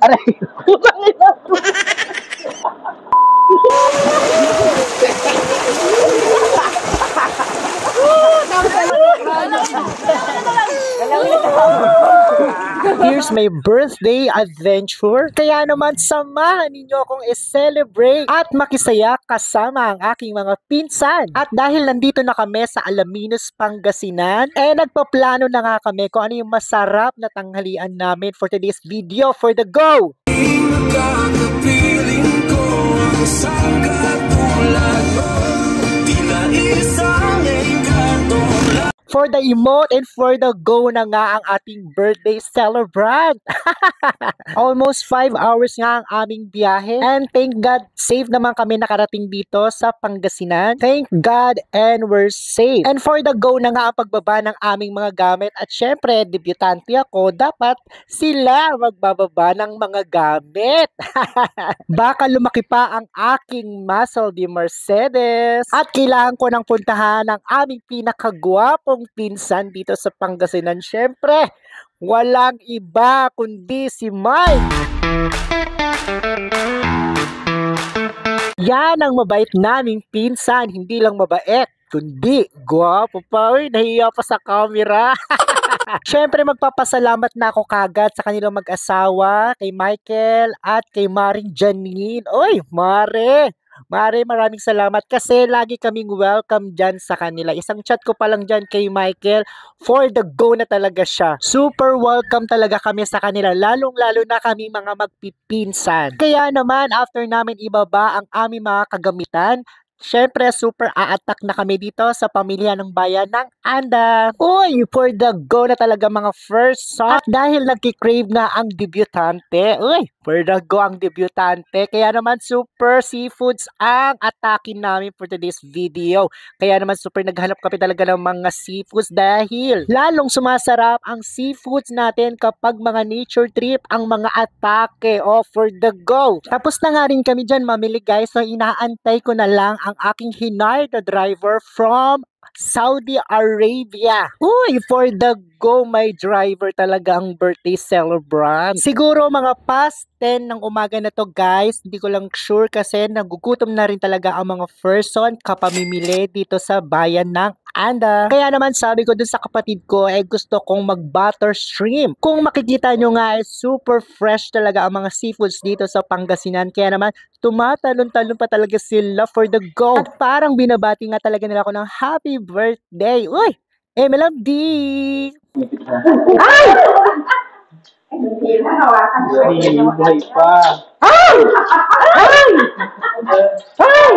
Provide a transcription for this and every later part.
Aray! Here's my birthday adventure. Kaya naman samahan ninyo akong i-celebrate at makisaya kasama ang aking mga pinsan. At dahil nandito na kami sa Alaminos, Pangasinan, nagpaplano na nga kami kung ano yung masarap na tanghalian namin for today's video. For the go! For the emote and for the go na nga ang ating birthday celebrant. Almost 5 hours nga ang aming biyahe. And thank God, safe naman kami nakarating dito sa Pangasinan. Thank God and we're safe. And for the go na nga ang pagbaba ng aming mga gamit. At syempre, debutante ako, dapat sila magbababa ng mga gamit. Baka lumaki pa ang aking muscle di Mercedes. At kailangan ko nang puntahan ang aming pinakagwapong pinsan dito sa Pangasinan. Syempre, walang iba kundi si Mike. Yan ang mabait naming pinsan. Hindi lang mabait, kundi gwapo pa. Uy, nahiya pa sa camera. Syempre, magpapasalamat na ako kagad sa kanilang mag-asawa, kay Michael at kay Maring Janine. Uy, Mare, maraming salamat kasi lagi kaming welcome dyan sa kanila. Isang chat ko pa lang dyan kay Michael, for the go na talaga siya. Super welcome talaga kami sa kanila, lalong-lalo na kami mga magpipinsan. Kaya naman, after namin ibaba ang aming mga kagamitan, syempre, super a-attack na kami dito sa pamilya ng bayan ng Anda. Uy, for the go na talaga mga first shot. At dahil nagkikrave na ang debutante, uy, for the go ang debutante. Kaya naman super seafoods ang atakin namin for today's video. Kaya naman super naghanap kami talaga ng mga seafoods dahil lalong sumasarap ang seafoods natin kapag mga nature trip ang mga atake. Oh, for the go. Tapos na nga rin kami dyan mamili guys. So inaantay ko na lang ang aking hired na driver from Saudi Arabia. Uy, for the go, my driver talaga ang birthday celebrant. Siguro mga past 10 ng umaga na to guys. Hindi ko lang sure kasi nagugutom na rin talaga ang mga person kapamimili dito sa bayan ng Anda. Kaya naman sabi ko dun sa kapatid ko, gusto kong mag-butter shrimp. Kung makikita nyo nga, super fresh talaga ang mga seafoods dito sa Pangasinan. Kaya naman, tumatalon-talon pa talaga sila for the go. At parang binabati nga talaga nila ako ng happy birthday. Uy! MLMD! Ay! Buhay pa! Ay! Ay! Ay!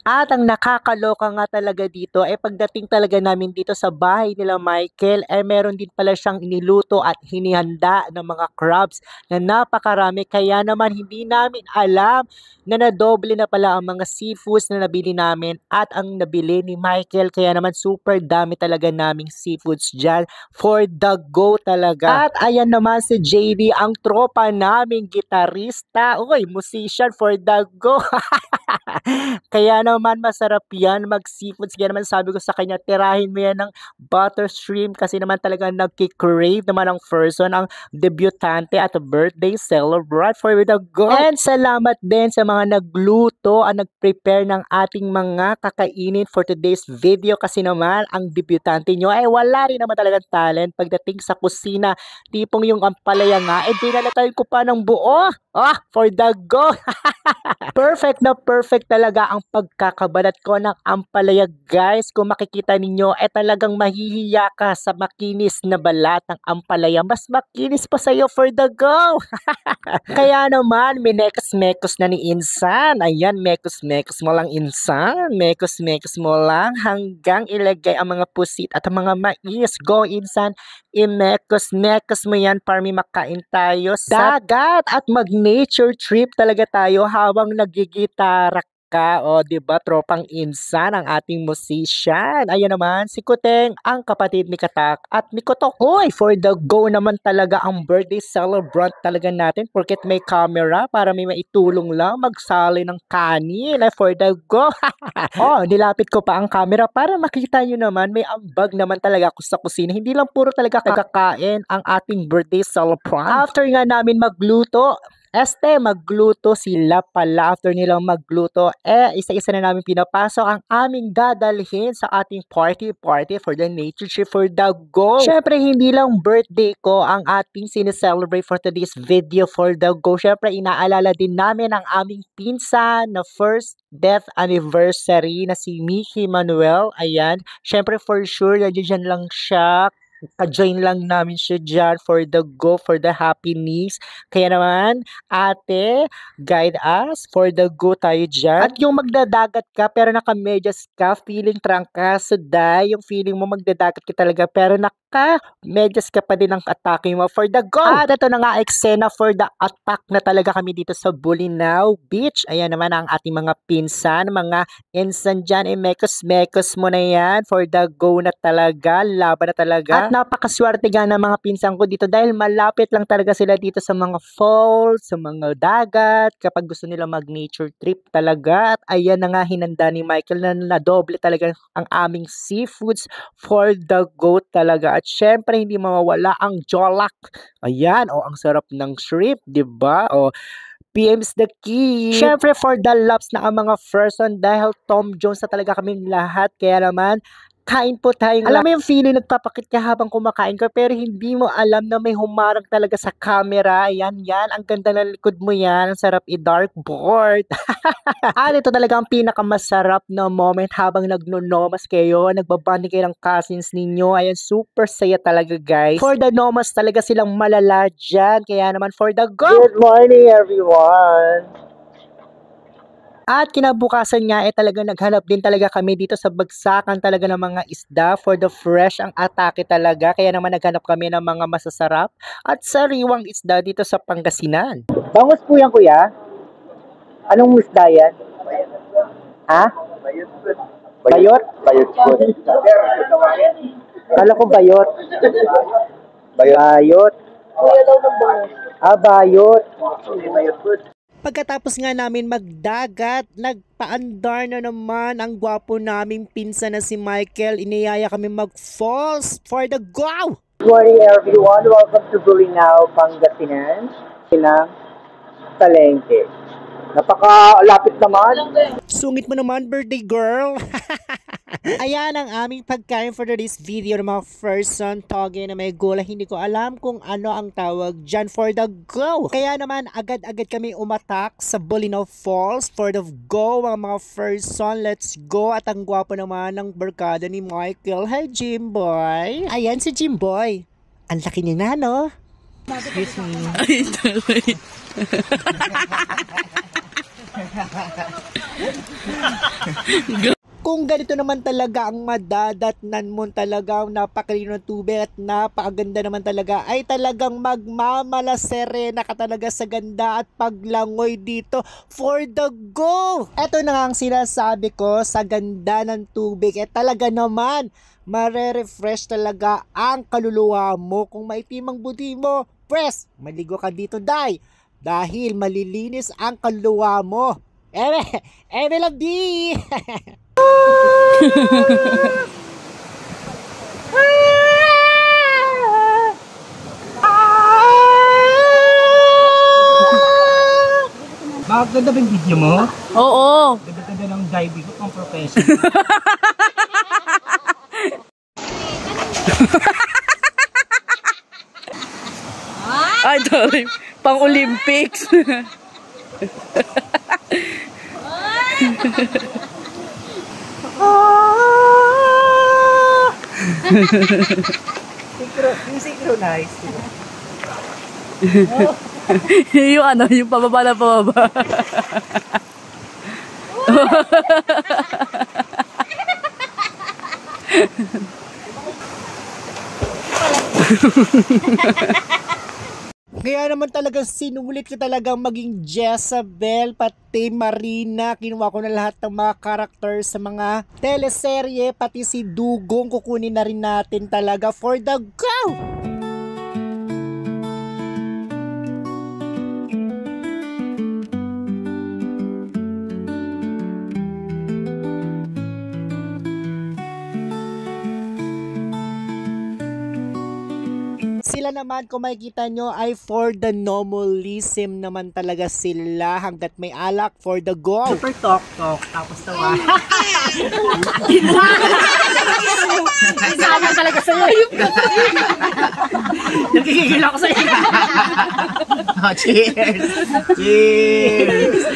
At ang nakakaloka nga talaga dito pagdating talaga namin dito sa bahay nila Michael meron din pala siyang iniluto at hinihanda ng mga crabs na napakarami, kaya naman hindi namin alam na nadoble na pala ang mga seafoods na nabili namin at ang nabili ni Michael, kaya naman super dami talaga naming seafoods dyan for the go talaga. At ayan naman si JD, ang tropa naming gitarista, uy, musician for the go. Kaya naman masarap yan mag-seafoods. Kaya naman sabi ko sa kanya, tirahin mo yan ng butter shrimp kasi naman talaga nagki-crave naman ang person, ang debutante at birthday celebrant for the go. And salamat din sa mga nagluto at nag-prepare ng ating mga kakainin for today's video kasi naman ang debutante nyo wala rin naman talagang talent pagdating sa kusina. Tipong yung ampalaya nga, dinalatayin ko pa ng buo. For the go. Perfect na perfect talaga ang pagkakabalat ko ng ampalaya guys. Kung makikita ninyo, talagang mahihiya ka sa makinis na balat ng ampalaya. Mas makinis pa sa'yo for the go. Kaya naman, minekos-mekos na ni Insan. Ayan, mekos-mekos mo lang Insan. Mekos-mekos mo lang hanggang ilagay ang mga pusit at ang mga mais. Go Insan, imekos-mekos mo yan para may makain tayo sa dagat at mag-nature trip talaga tayo habang nagigitara ka. O, di ba, tropang insan ang ating musician. Ayan naman, si Kuteng, ang kapatid ni Katak at ni Kotok. Hoy, for the go naman talaga ang birthday celebrant talaga natin porket may camera para may maitulong lang magsali ng kanin. Ay, for the go. Oh, nilapit ko pa ang camera para makita nyo naman may ambag naman talaga ako sa kusina. Hindi lang puro talaga kakain ang ating birthday celebrant. After nga namin magluto, magluto sila pala. After nilang magluto, isa-isa na namin pinapasok ang aming dadalhin sa ating party for the nature trip for the go. Syempre, hindi lang birthday ko ang ating sineselebrate for today's video for the go. Syempre, inaalala din namin ang aming pinsan na first death anniversary na si Mickey Manuel. Ayan, syempre for sure, nandiyan lang siya. Ka-join lang namin siya dyan for the go, for the happenings. Kaya naman, ate, guide us for the go tayo dyan. At yung magdadagat ka pero naka-medyas ka, feeling trangkaso yung feeling mo magdadagat ka talaga pero naka-medyas ka pa din ang atake mo for the go. At ito na nga eksena for the attack na talaga kami dito sa Bolinao Beach. Ayan naman ang ating mga pinsan, mga insan dyan, mekos-mekos mo na yan for the go na talaga, laban na talaga. At napakaswerte nga ng mga pinsan ko dito dahil malapit lang talaga sila dito sa mga falls, sa mga dagat, kapag gusto nila mag-nature trip talaga. At ayan na nga hinanda ni Michael na nadoble talaga ang aming seafoods for the go talaga. At syempre hindi mawawala ang jolak. Ayan, ang sarap ng shrimp, di ba? PM's the key. Syempre for the loves na ang mga person dahil Tom Jones na talaga kaming lahat. Kaya naman, kain po tayong alam mo yung feeling nagpapakit ka habang kumakain ka pero hindi mo alam na may humarang talaga sa camera. Yan. Ang ganda ng likod mo yan. Ang sarap i-dartboard. At ito talaga ang pinakamasarap na moment habang nagno-nomas kayo. Nagbabanding kayo ng cousins ninyo. Ayan, super saya talaga guys. For the nomas talaga silang malala dyan. Kaya naman for the go. Good morning everyone. At kinabukasan nga talaga naghanap din talaga kami dito sa bagsakan talaga ng mga isda for the fresh ang atake talaga. Kaya naman naghanap kami ng mga masasarap at sariwang isda dito sa Pangasinan. Bangus po yan kuya? Anong isda yan? Ha? Bayot? Bayot po. Kala ko bayot. Bayot. Bayot. Bayot po. Pagkatapos nga namin magdagat, nagpaandar na naman ang gwapo naming pinsan na si Michael. Iniyaya kami mag-falls for the go! Good morning everyone. Welcome to Bolinao, Pangasinan. Sinang Palengke. Napakalapit naman. Sungit mo naman, birthday girl! Ayan ang aming pagkain for today's video ng mga person toge na may gulay. Hindi ko alam kung ano ang tawag dyan for the go. Kaya naman agad-agad kami umatak sa Bolinao Falls for the go mga person. Let's go. At ang gwapo naman ng barkada ni Michael. Hi Jimboy. Ayan si Jimboy. Ang laki niya na no? Excuse me. Ay, sorry. Kung ganito naman talaga ang madadatnan mo talaga, napakalino ng tubig at napakaganda naman talaga, ay talagang magmamalaserena ka talaga sa ganda at paglangoy dito for the go. Eto na nga ang sinasabi ko sa ganda ng tubig. Talaga naman, mare-refresh talaga ang kaluluwa mo. Kung maitim ang buti mo, press, maligo ka dito dahil malilinis ang kaluluwa mo. Eme love di! Maganda ba yung video mo? Oo. Ganda ng diving ko pang professional. Ay, sorry. Pang Olympics. Synchronize. Yung ano, yung pababa na pababa. Kaya naman talagang sinulit ko talagang maging Jezabel, pati Marina. Kinuha ko na lahat ng mga characters sa mga teleserye, pati si Dugong kukunin na rin natin talaga for the go! Sila naman, kung makikita nyo, ay for the normalism naman talaga sila. Hanggat may alak, for the go. Super talk. Tapos naman. Isama talaga sa'yo. Nagkikigil ako sa'yo. Oh, cheers. Cheers.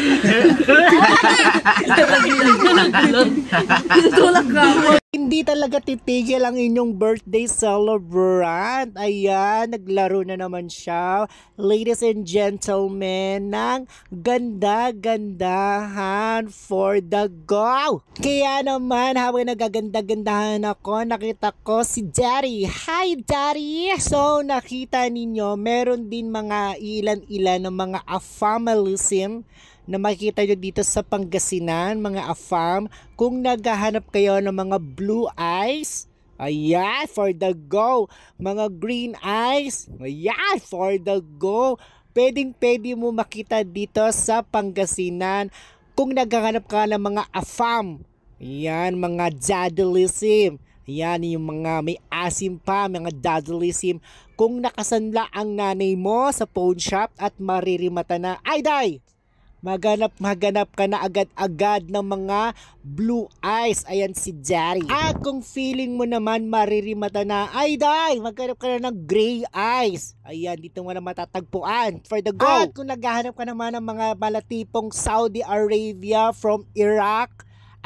Tutulak ka mo. Hindi talaga titigil ang inyong birthday celebrant. Ayan, naglaro na naman siya. Ladies and gentlemen, ng ganda-gandahan for the go. Kaya naman, habang nagaganda-gandahan ako, nakita ko si Daddy. Hi, Daddy! So, nakita ninyo, meron din mga ilan-ilan ng mga afamalism na makikita nyo dito sa Pangasinan, mga afam. Kung naghahanap kayo ng mga blue eyes, ayan, for the go. Mga green eyes, ayan, for the go. Pwedeng-pwede mo makita dito sa Pangasinan kung naghahanap ka ng mga afam. Ayan, mga daddleism. Ayan, yung mga may asim pa, mga daddleism. Kung nakasanla ang nanay mo sa pawn shop at maririmata na, ay day! Maghanap ka na agad-agad ng mga blue eyes. Ayan si Daddy. At kung feeling mo naman maririmata na, ay day, maghanap ka na ng gray eyes. Ayan, dito mo na matatagpuan for the go. At kung naghahanap ka naman ng mga malatipong Saudi Arabia from Iraq,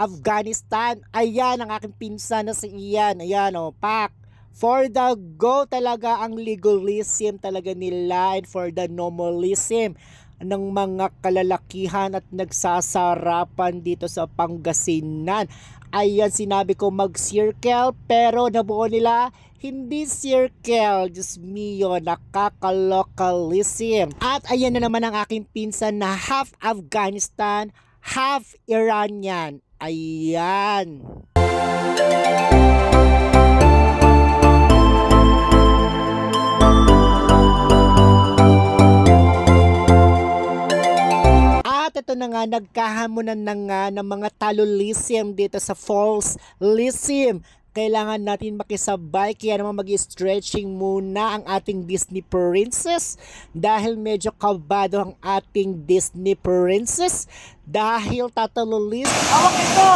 Afghanistan, ayan ang aking pinsan na si Ian. Ayan o, pak. For the go talaga ang legalism talaga nila and for the normalism ng mga kalalakihan at nagsasarapan dito sa Pangasinan. Ayan, sinabi ko mag-circle pero nabuo nila hindi circle. Diyos mio, nakakalokalism. At ayan na naman ang aking pinsan na half Afghanistan, half Iranian. Ayan. Ito na nga, nagkahamunan na nga ng mga talulism dito sa false-lism. Kailangan natin makisabay, kaya naman mag-stretching muna ang ating Disney princess dahil medyo kabado ang ating Disney princess dahil tatalulis. Awak ito!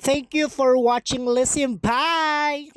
Thank you for watching Lism. Bye!